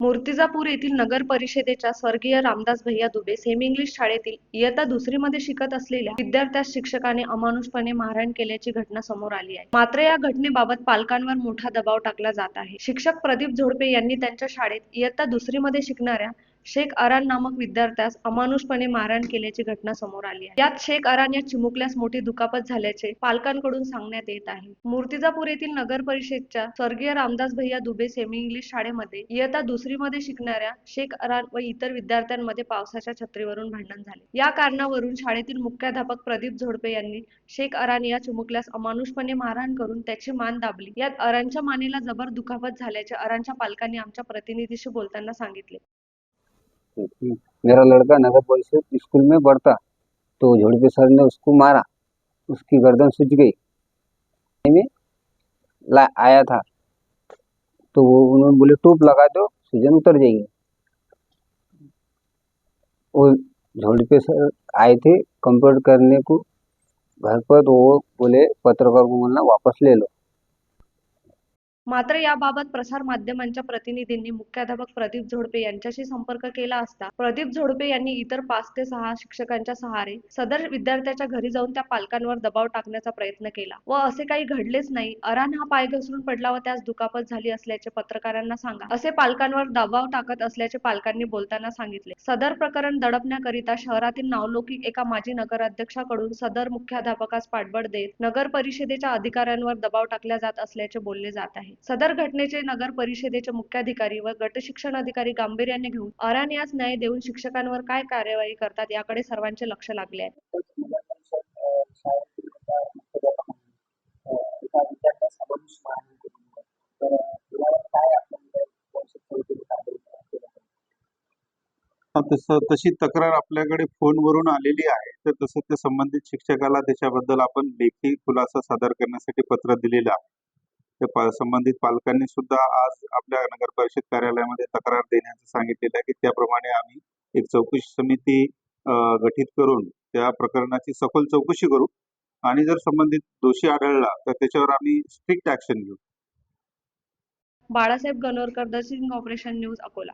मूर्तिजापूर येथील नगर परिषदेच्या स्वर्गीय रामदास भैया दुबे सेमी इंग्लिश शाळेतील इयत्ता दुसरीमध्ये शिकत असलेल्या विद्यार्थ्यास शिक्षकाने अमानुषपणे मारहाण केल्याची घटना समोर आली आहे. मात्र या घटनेबाबत पालकांवर मोठा दबाव टाकला जात आहे. शिक्षक प्रदीप झोडपे यांनी त्यांच्या शाळेत इयत्ता दुसरीमध्ये शिकणाऱ्या शेख अरान नामक विद्यार्थ्यास अमानुषपणे मारहाण केल्याची घटना समोर आली आहे. यात शेख अरान या चिमुकल्यास मोठी दुखापत झाल्याचे पालकांकडून सांगण्यात येत आहे. मूर्तिजापूर येथील नगर परिषदेच्या स्वर्गीय रामदास भैया दुबे सेमी इंग्लिश शाळेमध्ये इयत्ता दुसरीमध्ये शिकणाऱ्या शेख अरान व इतर विद्यार्थ्यांमध्ये पावसाच्या छत्रीवरून भांडण झाले. या कारणावरून शाळेतील मुख्याध्यापक प्रदीप झोडपे यांनी शेख अरान या चिमुकल्यास अमानुषपणे मारहाण करून त्याची मान दाबली. यात अरानच्या मानेला जबर दुखापत झाल्याचे अरानच्या पालकांनी आमच्या प्रतिनिधीशी बोलताना सांगितले. मेरा लड़का नगर परिषद स्कूल में पढ़ता तो झोड़पे सर ने उसको मारा, उसकी गर्दन सूज गई। में आया था तो वो उन्होंने बोले टूप लगा दो सूजन उतर जाएगी। वो झोड़पे सर आए थे कंप्लेंट करने को घर पर, तो वो बोले पत्रकार को बोलना वापस ले लो। मात्र याबाबत प्रसार माध्यमांच्या प्रतिनिधींनी मुख्याध्यापक प्रदीप झोडपे यांच्याशी संपर्क केला असता प्रदीप झोडपे यांनी इतर 5 ते 6 शिक्षकांच्या सहारे सदर विद्यार्थ्याच्या घरी जाऊन त्या पालकांवर दबाव टाकण्याचा प्रयत्न केला व असे काही घडलेच नाही, अरान हा पाय घसरून पडला व त्यास दुखापत झाली असल्याचे पत्रकारांना सांगा असे पालकांवर दबाव टाकत असल्याचे पालकांनी बोलताना सांगितले. सदर प्रकरण दडपण्याकरिता शहरातील नावलौकिक एका माजी नगराध्यक्षाकडून सदर मुख्याध्यापकास पाठबळ देत नगर परिषदेच्या अधिकाऱ्यांवर दबाव टाकला जात असल्याचे बोलले जात आहे. सदर घटनेचे नगर परिषदेचे मुख्याधिकारी व गट शिक्षण अधिकारी गांभीर्याने घेऊन अरान यास न्याय देऊन शिक्षकांवर काय कार्यवाही करतात याकडे सर्वांचे लक्ष लागले आहे. तशी तक्रार आपल्याकडे फोनवरून आलेली आहे. तर तसं त्या संबंधित शिक्षकाला त्याच्याबद्दल आपण लेखी खुलासा सादर करण्यासाठी पत्र दिलेलं आहे. त्या संबंधित पालकांनी सुद्धा आज आपल्या नगर परिषद कार्यालयामध्ये तक्रार देण्याचं सांगितलेलं आहे की त्याप्रमाणे आम्ही एक चौकशी समिती गठीत करून त्या प्रकरणाची सखोल चौकशी करू आणि जर संबंधित दोषी आढळला तर त्याच्यावर आम्ही स्ट्रिक्ट ऍक्शन घेऊ. Balasaheb Ganorkar, the sting operation news, Akola.